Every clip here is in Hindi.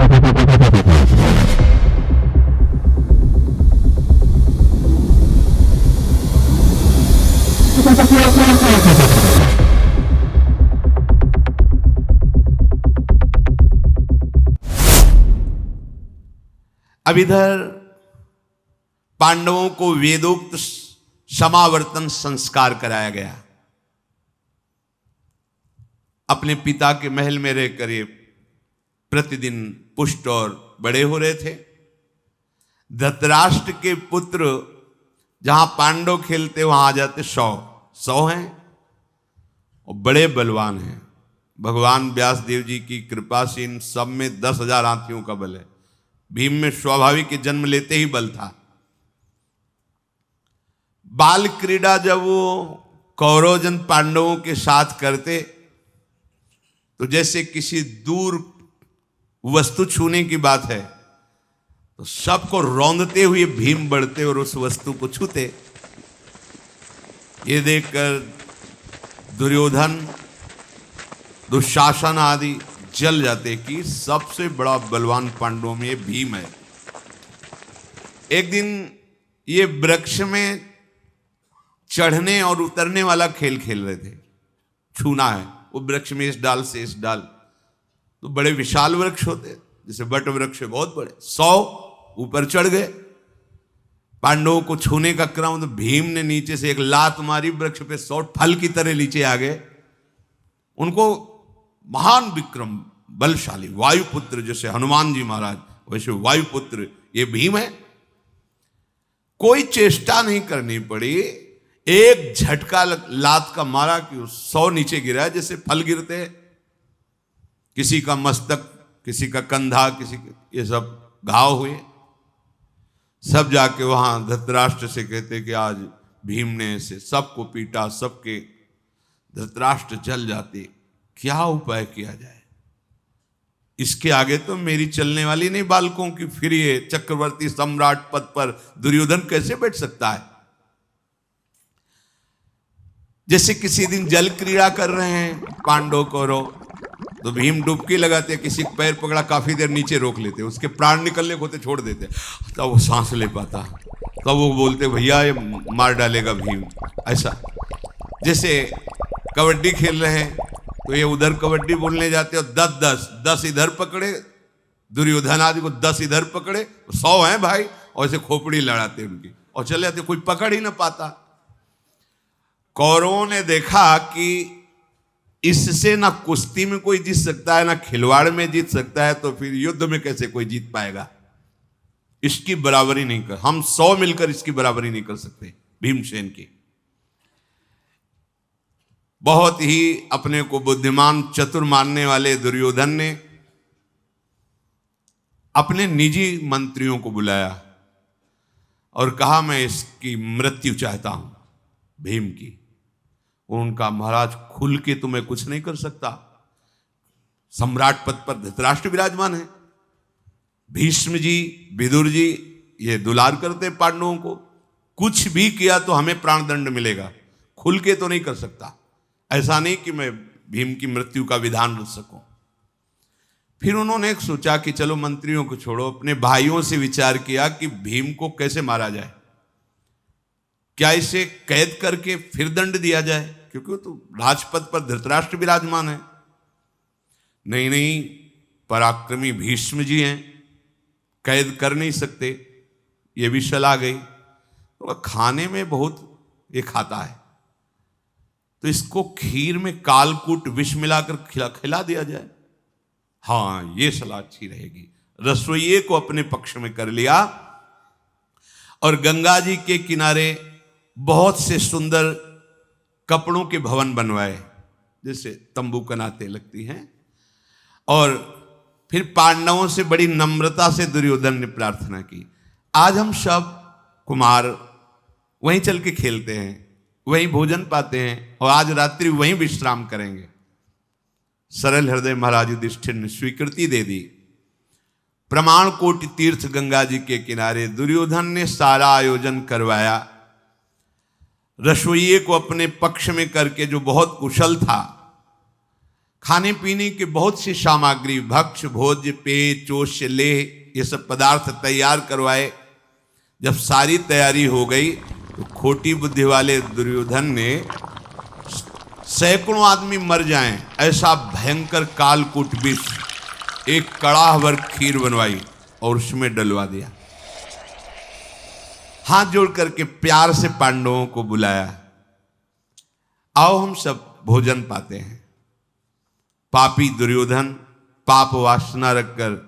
अब इधर पांडवों को वेदोक्त समावर्तन संस्कार कराया गया। अपने पिता के महल में रहकर ये प्रतिदिन पुष्ट और बड़े हो रहे थे। धृतराष्ट्र के पुत्र जहां पांडव खेलते वहां आ जाते 100 हैं और बड़े बलवान हैं। भगवान व्यासदेव जी की कृपा से इन सब में 10,000 हाथियों का बल है। भीम में स्वाभाविक जन्म लेते ही बल था। बाल क्रीड़ा जब वो कौरवजन पांडवों के साथ करते तो जैसे किसी दूर वस्तु छूने की बात है तो सबको रौंदते हुए भीम बढ़ते और उस वस्तु को छूते। ये देखकर दुर्योधन दुशासन आदि जल जाते कि सबसे बड़ा बलवान पांडवों में ये भीम है। एक दिन ये वृक्ष में चढ़ने और उतरने वाला खेल खेल रहे थे। छूना है वो वृक्ष में इस डाल से इस डाल, तो बड़े विशाल वृक्ष होते जैसे बट वृक्ष बहुत बड़े। 100 ऊपर चढ़ गए। पांडवों को छूने का क्रम तो भीम ने नीचे से एक लात मारी, वृक्ष पे 100 फल की तरह नीचे आ गए। उनको महान विक्रम बलशाली वायुपुत्र जैसे हनुमान जी महाराज वैसे वायुपुत्र ये भीम है। कोई चेष्टा नहीं करनी पड़ी, एक झटका लात का मारा कि 100 नीचे गिरा जैसे फल गिरते हैं। किसी का मस्तक, किसी का कंधा, किसी के ये सब घाव हुए। सब जाके वहां धृतराष्ट्र से कहते कि आज भीम ने ऐसे सबको पीटा, सबके धृतराष्ट्र जल जाते, क्या उपाय किया जाए। इसके आगे तो मेरी चलने वाली नहीं बालकों की, फिर ये चक्रवर्ती सम्राट पद पर दुर्योधन कैसे बैठ सकता है। जैसे किसी दिन जल क्रीड़ा कर रहे हैं पांडव कौरव, तो भीम डुबकी लगाते, किसी पैर पकड़ा काफी देर नीचे रोक लेते, उसके प्राण निकलने को होते छोड़ देते, तब वो सांस ले पाता, तब वो बोलते भैया ये मार डालेगा भीम। ऐसा जैसे कबड्डी खेल रहे हैं तो ये उधर कबड्डी बोलने जाते और 10 इधर पकड़े, दुर्योधन आदि को 10 इधर पकड़े, 100 हैं भाई, और ऐसे खोपड़ी लड़ाते उनकी और चले जाते, कोई पकड़ ही ना पाता। कौरवों ने देखा कि इससे ना कुश्ती में कोई जीत सकता है ना खिलवाड़ में जीत सकता है, तो फिर युद्ध में कैसे कोई जीत पाएगा। इसकी बराबरी नहीं कर, हम 100 मिलकर इसकी बराबरी नहीं कर सकते भीमसेन की। बहुत ही अपने को बुद्धिमान चतुर मानने वाले दुर्योधन ने अपने निजी मंत्रियों को बुलाया और कहा मैं इसकी मृत्यु चाहता हूं भीम की। उनका महाराज खुल के तो मैं कुछ नहीं कर सकता, सम्राट पद पर धृतराष्ट्र विराजमान है, भीष्म जी विदुर जी ये दुलार करते पांडवों को, कुछ भी किया तो हमें प्राणदंड मिलेगा, खुल के तो नहीं कर सकता। ऐसा नहीं कि मैं भीम की मृत्यु का विधान रच सकूं। फिर उन्होंने एक सोचा कि चलो मंत्रियों को छोड़ो, अपने भाइयों से विचार किया कि भीम को कैसे मारा जाए, क्या इसे कैद करके फिर दंड दिया जाए, क्योंकि तो राजपद पर धृतराष्ट्र विराजमान है। नहीं, पराक्रमी भीष्म जी हैं, कैद कर नहीं सकते, ये भी सलाह गई। तो खाने में बहुत ये खाता है, तो इसको खीर में कालकूट विष मिलाकर खिला दिया जाए। हाँ, ये सलाह अच्छी रहेगी। रसोइये को अपने पक्ष में कर लिया और गंगा जी के किनारे बहुत से सुंदर कपड़ों के भवन बनवाए, जैसे तंबू कनाते लगती हैं। और फिर पांडवों से बड़ी नम्रता से दुर्योधन ने प्रार्थना की, आज हम सब कुमार वहीं चल के खेलते हैं, वहीं भोजन पाते हैं और आज रात्रि वहीं विश्राम करेंगे। सरल हृदय महाराज युधिष्ठिर ने स्वीकृति दे दी। प्रमाण कोटि तीर्थ गंगा जी के किनारे दुर्योधन ने सारा आयोजन करवाया। रसोइये को अपने पक्ष में करके, जो बहुत कुशल था, खाने पीने की बहुत सी सामग्री, भक्ष भोज्य पेय चोष्य ले, ये सब पदार्थ तैयार करवाए। जब सारी तैयारी हो गई तो खोटी बुद्धि वाले दुर्योधन ने सैकड़ों आदमी मर जाएं ऐसा भयंकर कालकूट विष एक कड़ाह भर खीर बनवाई और उसमें डलवा दिया। हाथ जोड़ करके प्यार से पांडवों को बुलाया, आओ हम सब भोजन पाते हैं। पापी दुर्योधन पाप वासना रखकर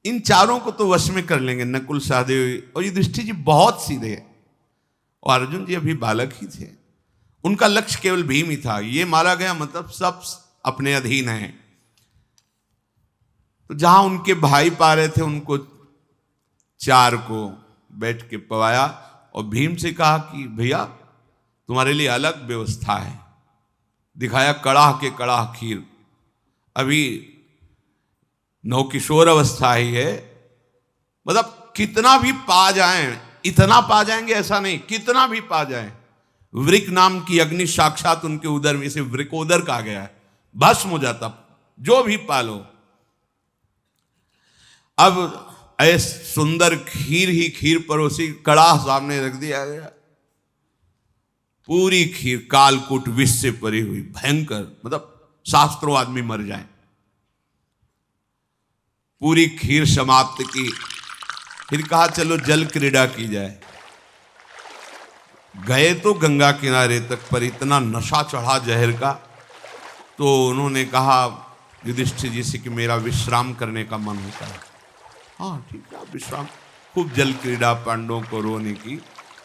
इन चारों को तो वश में कर लेंगे, नकुल सहदेव और युधिष्ठिर जी बहुत सीधे, और अर्जुन जी अभी बालक ही थे। उनका लक्ष्य केवल भीम ही था। ये मारा गया मतलब सब अपने अधीन हैं। तो जहां उनके भाई पा रहे थे उनको चार को बैठ के पवाया और भीम से कहा कि भैया तुम्हारे लिए अलग व्यवस्था है। दिखाया कड़ाह के कड़ाह खीर। अभी नवकिशोर अवस्था ही है, मतलब कितना भी पा जाएं, इतना पा जाएंगे ऐसा नहीं, कितना भी पा जाएं। वृक नाम की अग्नि साक्षात उनके उदर में, इसे वृकोदर कहा गया है, भस्म हो जाता जो भी पालो। अब ऐसे सुंदर खीर ही खीर परोसी, कड़ाह सामने रख दिया गया। पूरी खीर कालकूट विष से परी हुई, भयंकर, मतलब शास्त्रों आदमी मर जाए। पूरी खीर समाप्त की। फिर कहा चलो जल क्रीड़ा की जाए। गए तो गंगा किनारे तक, पर इतना नशा चढ़ा जहर का, तो उन्होंने कहा युधिष्ठिर जी से कि मेरा विश्राम करने का मन होता है। हाँ ठीक है, विश्राम। खूब जल क्रीड़ा पांडवों को रोने की।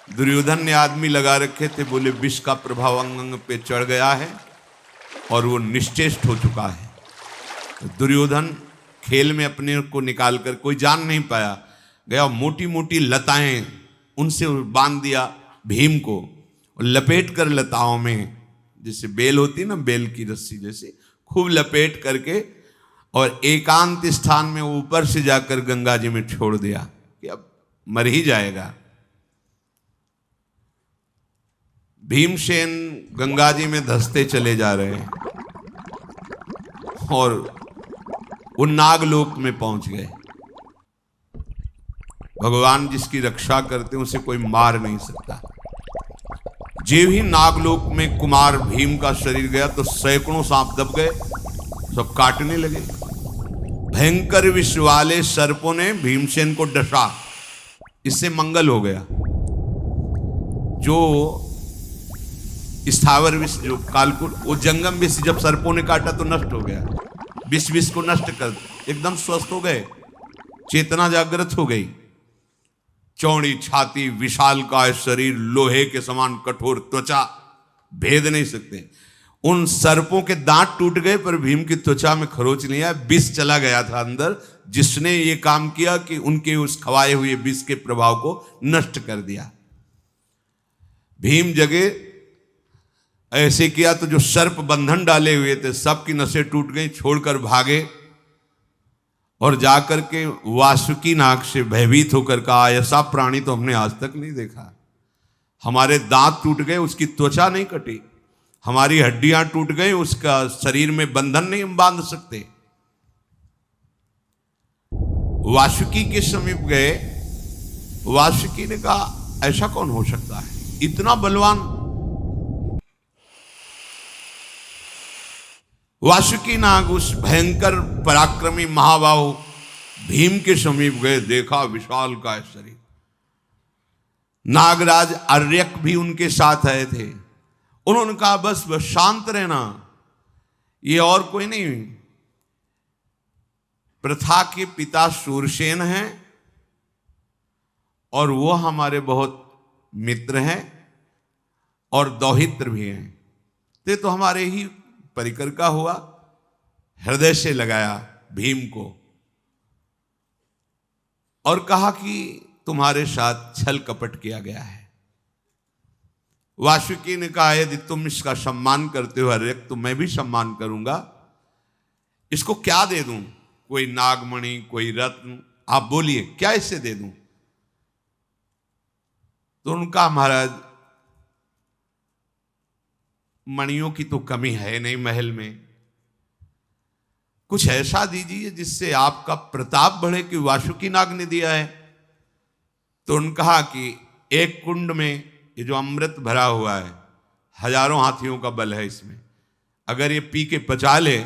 दुर्योधन ने आदमी लगा रखे थे, बोले विष का प्रभाव अंग अंग पे चढ़ गया है और वो निश्चेष्ट हो चुका है। तो दुर्योधन खेल में अपने को निकाल कर, कोई जान नहीं पाया, गया मोटी मोटी लताएं उनसे बांध दिया भीम को, और लपेट कर लताओं में, जैसे बेल होती ना, बेल की रस्सी जैसे, खूब लपेट करके और एकांत स्थान में ऊपर से जाकर गंगा जी में छोड़ दिया कि अब मर ही जाएगा। भीमसेन गंगा जी में धंसते चले जा रहे हैं और वो नागलोक में पहुंच गए। भगवान जिसकी रक्षा करते हैं उसे कोई मार नहीं सकता। जे ही नागलोक में कुमार भीम का शरीर गया तो सैकड़ों सांप दब गए, सब काटने लगे। भयंकर विष वाले सर्पों ने भीमसेन को डसा, इससे मंगल हो गया। जो स्थावर विष, जो कालकूट, वो जंगम विष जब सर्पों ने काटा तो नष्ट हो गया। विष को नष्ट कर एकदम स्वस्थ हो गए, चेतना जागृत हो गई। चौड़ी छाती, विशालकाय शरीर, लोहे के समान कठोर त्वचा, भेद नहीं सकते। उन सर्पों के दांत टूट गए पर भीम की त्वचा में खरोच नहीं आया। विष चला गया था अंदर, जिसने ये काम किया कि उनके उस खवाए हुए विष के प्रभाव को नष्ट कर दिया। भीम जगे ऐसे किया तो जो सर्प बंधन डाले हुए थे सबकी नसें टूट गई, छोड़कर भागे और जाकर के वासुकी नाग से भयभीत होकर कहा ऐसा प्राणी तो हमने आज तक नहीं देखा। हमारे दांत टूट गए, उसकी त्वचा नहीं कटी, हमारी हड्डियां टूट गई, उसका शरीर में बंधन नहीं हम बांध सकते। वासुकी के समीप गए। वासुकी ने कहा ऐसा कौन हो सकता है, इतना बलवान। वासुकी नाग उस भयंकर पराक्रमी महाबाहु भीम के समीप गए, देखा विशाल का शरीर। नागराज अर्यक भी उनके साथ आए थे। उन्होंने कहा बस बस शांत रहना, ये और कोई नहीं, प्रथा के पिता शूरसेन हैं और वो हमारे बहुत मित्र हैं और दौहित्र भी हैं। ते तो हमारे ही परिकर का हुआ। हृदय से लगाया भीम को और कहा कि तुम्हारे साथ छल कपट किया गया है। वासुकी ने कहा यदि तुम इसका सम्मान करते हो अर्यक तो मैं भी सम्मान करूंगा। इसको क्या दे दूं, कोई नागमणि, कोई रत्न, आप बोलिए क्या इससे दे दूं। तो उनका महाराज मणियों की तो कमी है नहीं महल में, कुछ ऐसा दीजिए जिससे आपका प्रताप बढ़े, कि वासुकी नाग ने दिया है। तो उन्होंने कहा कि एक कुंड में ये जो अमृत भरा हुआ है, हजारों हाथियों का बल है इसमें, अगर ये पी के पचा ले,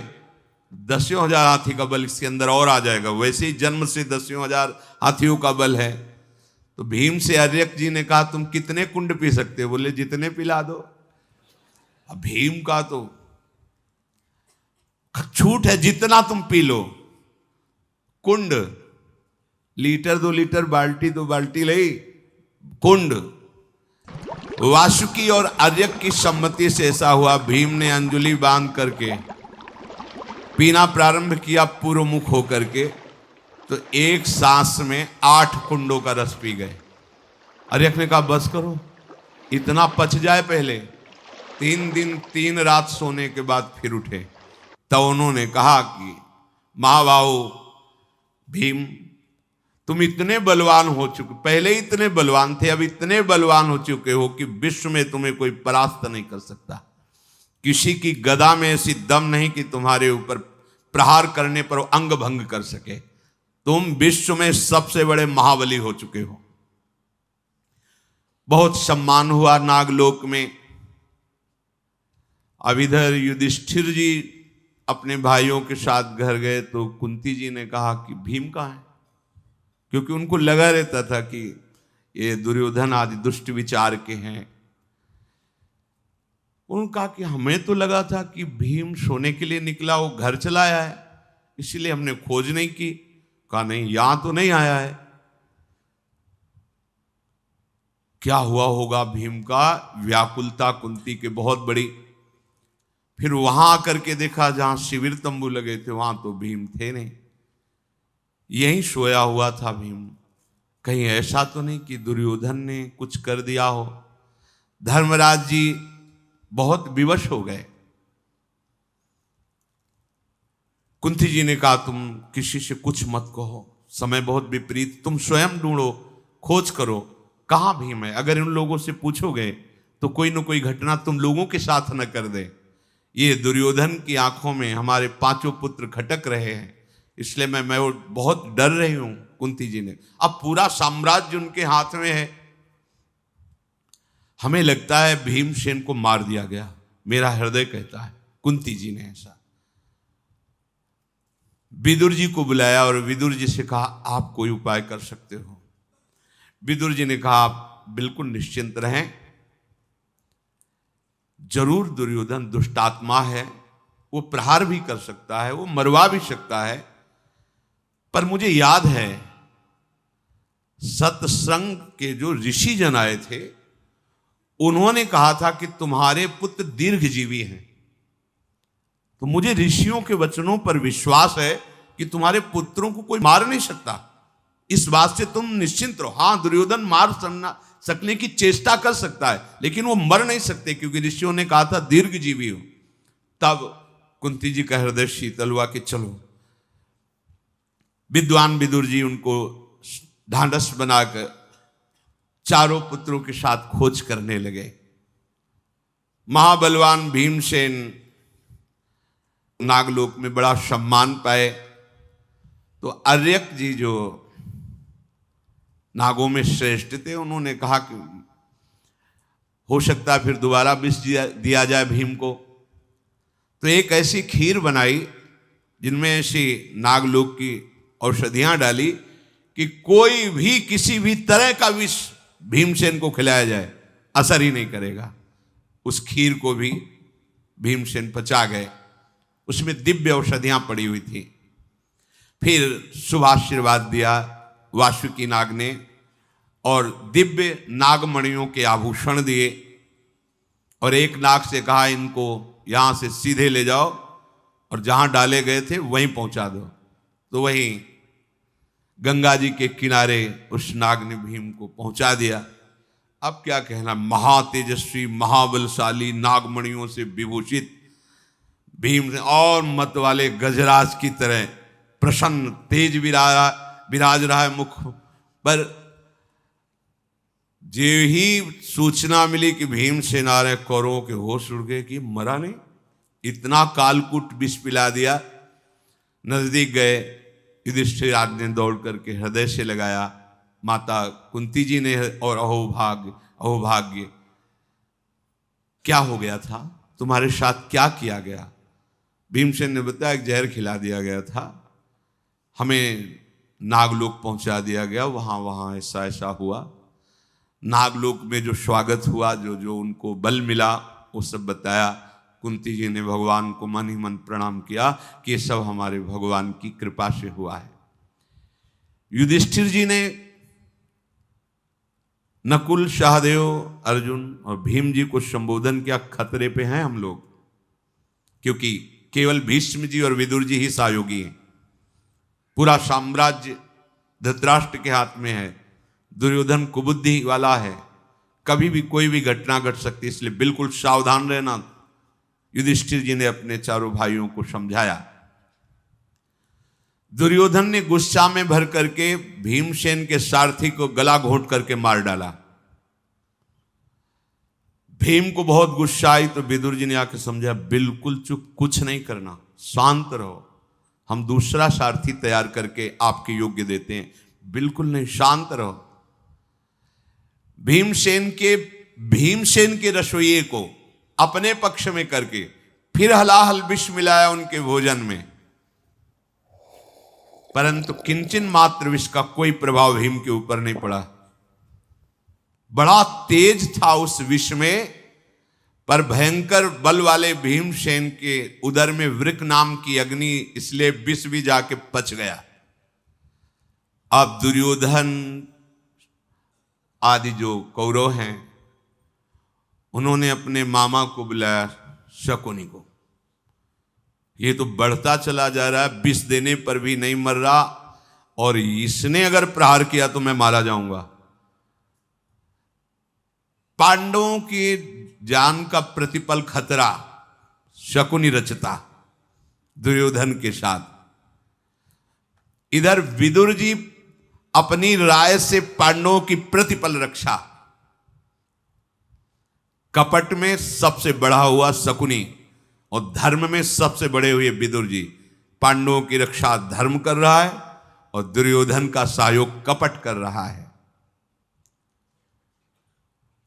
10,000 हाथी का बल इसके अंदर और आ जाएगा। वैसे ही जन्म से 10,000 हाथियों का बल है। तो भीम से अर्यक जी ने कहा, तुम कितने कुंड पी सकते हो? बोले जितने पिला दो। अब भीम का तो छूट है, जितना तुम पी लो। कुंड, लीटर 2 लीटर, बाल्टी 2 बाल्टी ले, कुंड। वासुकी और अर्यक की सम्मति से ऐसा हुआ, भीम ने अंजलि बांध करके पीना प्रारंभ किया पूर्व मुख होकर के, तो एक सांस में 8 कुंडों का रस पी गए। अर्यक ने कहा बस करो, इतना पच जाए पहले। 3 दिन 3 रात सोने के बाद फिर उठे। तब उन्होंने कहा कि महाबाहु भीम, तुम इतने बलवान हो चुके, पहले ही इतने बलवान थे, अब इतने बलवान हो चुके हो कि विश्व में तुम्हें कोई परास्त नहीं कर सकता। किसी की गदा में ऐसी दम नहीं कि तुम्हारे ऊपर प्रहार करने पर अंग भंग कर सके। तुम विश्व में सबसे बड़े महाबली हो चुके हो। बहुत सम्मान हुआ नागलोक में। अब इधर युधिष्ठिर जी अपने भाइयों के साथ घर गए, तो कुंती जी ने कहा कि भीम कहाँ है? क्योंकि उनको लगा रहता था कि ये दुर्योधन आदि दुष्ट विचार के हैं। उन्होंने कहा कि हमें तो लगा था कि भीम सोने के लिए निकला, वो घर चला आया है, इसीलिए हमने खोज नहीं की। कहा नहीं, यहां तो नहीं आया है। क्या हुआ होगा भीम का? व्याकुलता कुंती के बहुत बड़ी। फिर वहां आकर के देखा जहां शिविर तंबू लगे थे, वहां तो भीम थे नहीं, यहीं सोया हुआ था भीम। कहीं ऐसा तो नहीं कि दुर्योधन ने कुछ कर दिया हो? धर्मराज जी बहुत विवश हो गए। कुंती जी ने कहा तुम किसी से कुछ मत कहो, समय बहुत विपरीत, तुम स्वयं ढूंढो, खोज करो कहां भीम है। अगर इन लोगों से पूछोगे तो कोई ना कोई घटना तुम लोगों के साथ न कर दे। ये दुर्योधन की आंखों में हमारे 5 पुत्र खटक रहे हैं, इसलिए मैं बहुत डर रही हूं। कुंती जी ने, अब पूरा साम्राज्य उनके हाथ में है, हमें लगता है भीमसेन को मार दिया गया, मेरा हृदय कहता है। कुंती जी ने ऐसा विदुर जी को बुलाया और विदुर जी से कहा आप कोई उपाय कर सकते हो? विदुर जी ने कहा आप बिल्कुल निश्चिंत रहें, जरूर दुर्योधन दुष्टात्मा है, वो प्रहार भी कर सकता है, वो मरवा भी सकता है, पर मुझे याद है सतसंग के जो ऋषि जन आए थे, उन्होंने कहा था कि तुम्हारे पुत्र दीर्घजीवी हैं। तो मुझे ऋषियों के वचनों पर विश्वास है कि तुम्हारे पुत्रों को कोई मार नहीं सकता, इस बात से तुम निश्चिंत रहो। हां, दुर्योधन मार सकने की चेष्टा कर सकता है, लेकिन वो मर नहीं सकते, क्योंकि ऋषियों ने कहा था दीर्घजीवी हो। तब कुंती जी का हृदय शीतल हुआ कि चलो। विद्वान विदुर जी उनको ढांढस बनाकर चारों पुत्रों के साथ खोज करने लगे। महाबलवान भीमसेन नागलोक में बड़ा सम्मान पाए। तो अर्यक जी जो नागों में श्रेष्ठ थे, उन्होंने कहा कि हो सकता है फिर दोबारा विष दिया जाए भीम को। तो एक ऐसी खीर बनाई जिनमें ऐसी नागलोक की औषधियां डाली कि कोई भी किसी भी तरह का विष भीमसेन को खिलाया जाए असर ही नहीं करेगा। उस खीर को भी भीमसेन पचा गए, उसमें दिव्य औषधियां पड़ी हुई थी। फिर शुभाशीर्वाद दिया वासुकी नाग ने और दिव्य नागमणियों के आभूषण दिए, और एक नाग से कहा इनको यहां से सीधे ले जाओ और जहां डाले गए थे वहीं पहुंचा दो। तो वहीं गंगा जी के किनारे उस नाग ने भीम को पहुंचा दिया। अब क्या कहना, महातेजस्वी महाबलशाली नागमणियों से विभूषित भीम और मत वाले गजराज की तरह प्रसन्न तेज विराज रहा है मुख पर। जो ही सूचना मिली कि भीमसेन आ रहे, कौरवों के होश उड़ गए कि मरा नहीं, इतना कालकूट विष पिला दिया। नजदीक गए, युधिष्ठिर आदि ने दौड़ करके हृदय से लगाया। माता कुंती जी ने, और अहोभाग्य, क्या हो गया था, तुम्हारे साथ क्या किया गया? भीमसेन ने बताया, एक जहर खिला दिया गया था, हमें नागलोक पहुंचा दिया गया, वहां ऐसा ऐसा हुआ। नागलोक में जो स्वागत हुआ, जो उनको बल मिला, वो सब बताया। कुंती जी ने भगवान को मन ही मन प्रणाम किया कि ये सब हमारे भगवान की कृपा से हुआ है। युधिष्ठिर जी ने नकुल, सहदेव, अर्जुन और भीम जी को संबोधन किया, खतरे पे हैं हम लोग, क्योंकि केवल भीष्म जी और विदुर जी ही सहयोगी हैं। पूरा साम्राज्य धृतराष्ट्र के हाथ में है, दुर्योधन कुबुद्धि वाला है, कभी भी कोई भी घटना घट सकती है, इसलिए बिल्कुल सावधान रहना। युधिष्ठिर जी ने अपने चारों भाइयों को समझाया। दुर्योधन ने गुस्सा में भर करके भीमसेन के सारथी को गला घोंट करके मार डाला। भीम को बहुत गुस्सा आई तो विदुर जी ने आके समझा, बिल्कुल चुप, कुछ नहीं करना, शांत रहो, हम दूसरा सारथी तैयार करके आपके योग्य देते हैं। बिल्कुल नहीं, शांत रहो। भीमसेन के रसोइये को अपने पक्ष में करके फिर हलाहल विष मिलाया उनके भोजन में, परंतु किंचन मात्र विष का कोई प्रभाव भीम के ऊपर नहीं पड़ा। बड़ा तेज था उस विष में, पर भयंकर बल वाले भीमसेन के उदर में वृक नाम की अग्नि, इसलिए विष भी जाके पच गया। अब दुर्योधन आदि जो कौरव हैं, उन्होंने अपने मामा को बुलाया, शकुनी को। ये तो बढ़ता चला जा रहा है, विष देने पर भी नहीं मर रहा, और इसने अगर प्रहार किया तो मैं मारा जाऊंगा। पांडवों की जान का प्रतिपल खतरा शकुनी रचता दुर्योधन के साथ। इधर विदुर जी अपनी राय से पांडवों की प्रतिपल रक्षा। कपट में सबसे बड़ा हुआ शकुनी, और धर्म में सबसे बड़े हुए विदुर जी। पांडवों की रक्षा धर्म कर रहा है, और दुर्योधन का सहयोग कपट कर रहा है।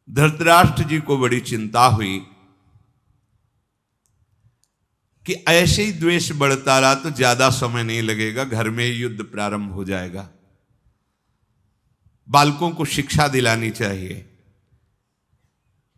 धृतराष्ट्र जी को बड़ी चिंता हुई कि ऐसे ही द्वेष बढ़ता रहा तो ज्यादा समय नहीं लगेगा, घर में ही युद्ध प्रारंभ हो जाएगा। बालकों को शिक्षा दिलानी चाहिए।